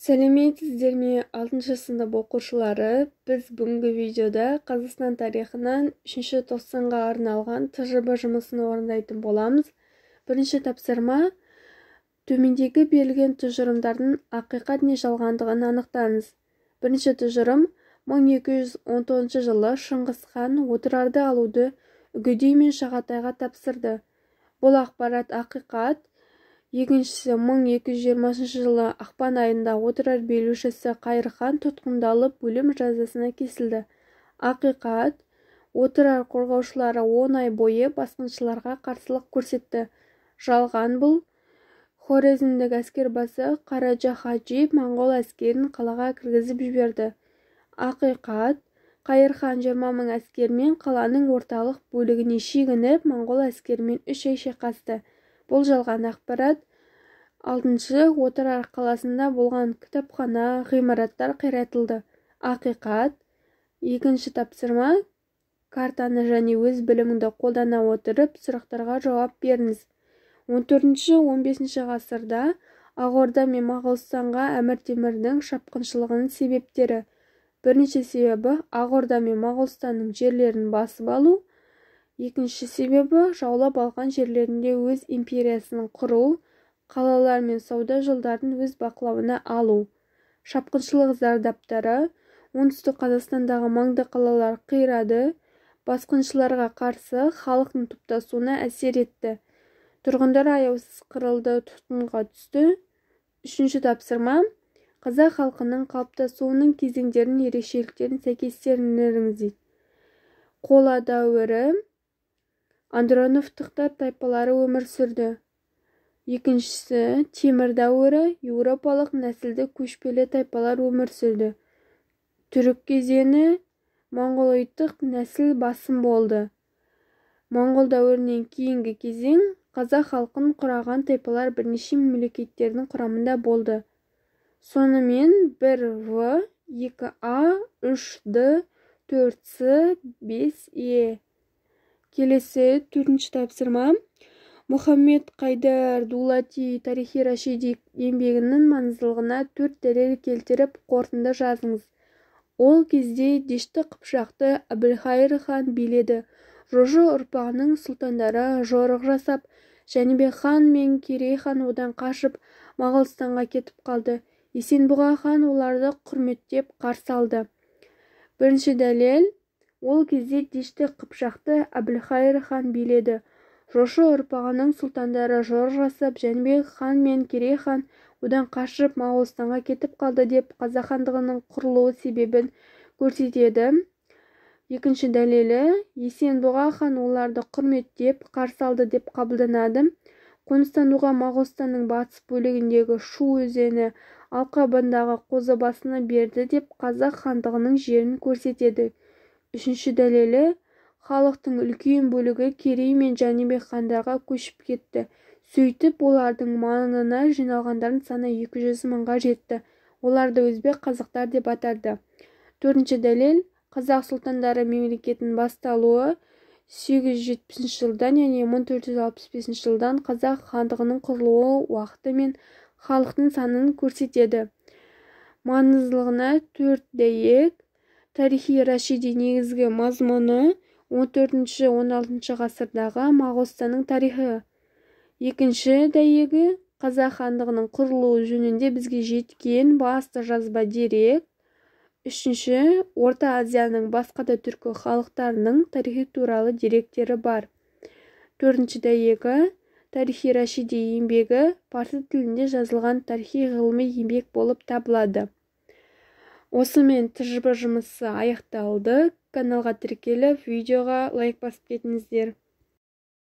Сәлеметсіздер ме 6 сынып оқушылары? Біз бүгінгі видеода Қазақстан тарихынан 3-ші тоқсанға арналған тжб жұмысын орындайтын боламыз. Бірінші тапсырма: төмендегі берілген тұжырымдардың ақиқат не жалғандығын анықтаңыз. Бірінші тұжырым: 1219 жылы Шыңғыс хан Отырарды алуды Үгедей мен Шағатайға тапсырды. Бұл ақпарат ақиқат. Екіншісі: 1220 жылы ақпан айында Отырар билеушісі Қайыр хан тұтқындалып өлім жазасына кесілді. Ақиқат. Отырар қорғаушылары 10 ай бойы басқыншыларға қарсылық көрсетті. Жалған. Бұл хорезмдік әскербасы Қараджа Хаджи моңғол әскерін қалаға кіргізіп жіберді. Ақиқат. Қайыр хан 20 мың әскермен қаланың орталық бөлігіне шегініп, моңғол әскерімен 3 ай шайқасты. Бұл жалған ақпарат. 6. Отырар қаласында болған кітапхана, ғимараттар қиратылды. Ақиқат. Екінші тапсырма: картаны және өз біліміңді қолдана отырып сұрақтарға жауап беріңіз. 14-15 ғасырда Ақ-Орда мен Моғолстанға Әмір Темірдің шапқыншылығының себептері. Бірінші себебі Ақ-Орда мен Моғолстанның жерлерін басып алу. Екінші себебі жаулап алған жерлерінде өз империясының құру, қалалар мен сауда жолдарын өз бақылауына алу. Шапқыншылық зардаптары: оңтүстік Қазақстандағы маңды қалалар қирады, басқыншыларға қарсы халықтың топтасуына әсер етті. Тұрғындар аяусыз қырылды, тұтқынға түсті. Үшінші тапсырма: қазақ халқының қалыптасуының кезеңдерін, ерекшеліктерін сәйкестендіріңіз. Қола дәуірі андроновтықтар тайпалары өмір сүрді. Екіншісі: темір дәуірі еуропалық нәсілді көшпелі тайпалар өмір сүрді. Түрік кезеңі монғолоидтық нәсіл басым болды. Моңғол дәуірінен кейінгі кезең қазақ халқын құраған тайпалар бірнеше мемлекеттердің құрамында болды. Сонымен 1В, 2А, 3Д, 4С, 5Е. Келесі 4-ші тапсырма: Мұхаммед Қайдар Дулати тарихи Рашиди еңбегінің маңыздылығына 4 дәлел келтіріп қорытынды жазыңыз. Ол кезде Дешті Қыпшақты Әбілқайыр хан биледі. Жошы ұрпағының сұлтандары жорық жасап, Жәнібек хан мен Керей хан одан қашып Моғолстанға кетіп қалды. Есенбұға хан оларды құрметтеп қарсы алды. Бірінші дәлел: ол кезде Дешті Қыпшақты Әбілқайыр хан биледі. Жошы ұрпағының сұлтандары жорық жасап, Жәнібек хан мен Керей хан одан қашып Моғолстанға кетіп қалды деп қазақ хандығының құрылу себебін көрсетеді. Екінші дәлелі: Есенбұға хан оларды құрметтеп қарсы алды деп қабылданады. Қоныстануға Моғолстанның батыс бөлігіндегі Шу өзені алқабындағы Қозыбасыны берді деп қазақ хандығының жерін көрсетеді. Үшінші дәлелі: халықтың үлкен бөлігі Керей мен Жәнібек хандарға көшіп кетті. Сөйтіп, олардың маңына жиналғандардың саны 200 мыңға жетті. Оларды өзбек қазақтар деп атады. Төртінші дәлел: қазақ сұлтандары мемлекетінің басталуы 870 жылдан, яғни 1465 жылдан қазақ хандығының құрылуы уақыты мен халықтың санын көрсетеді. Маңыздылығына 4 дәйек. Тарихи Рашиди негізгі мазмұны 14-16 ғасырдағы Моғолстанның тарихы. Екінші дәйегі: қазақ хандығының құрылуы жөнінде бізге жеткен басты жазба дерек. Үшінші: Орта Азияның басқа да түркі халықтарының тарихи туралы деректері бар. Төртінші дәйегі: Тарихи Рашиди еңбегі парсы тілінде жазылған тарихи ғылыми еңбек болып табылады. Осымен тжб жұмысы аяқталды. Каналға тіркеліп, видеоға лайк басып кетіңіздер.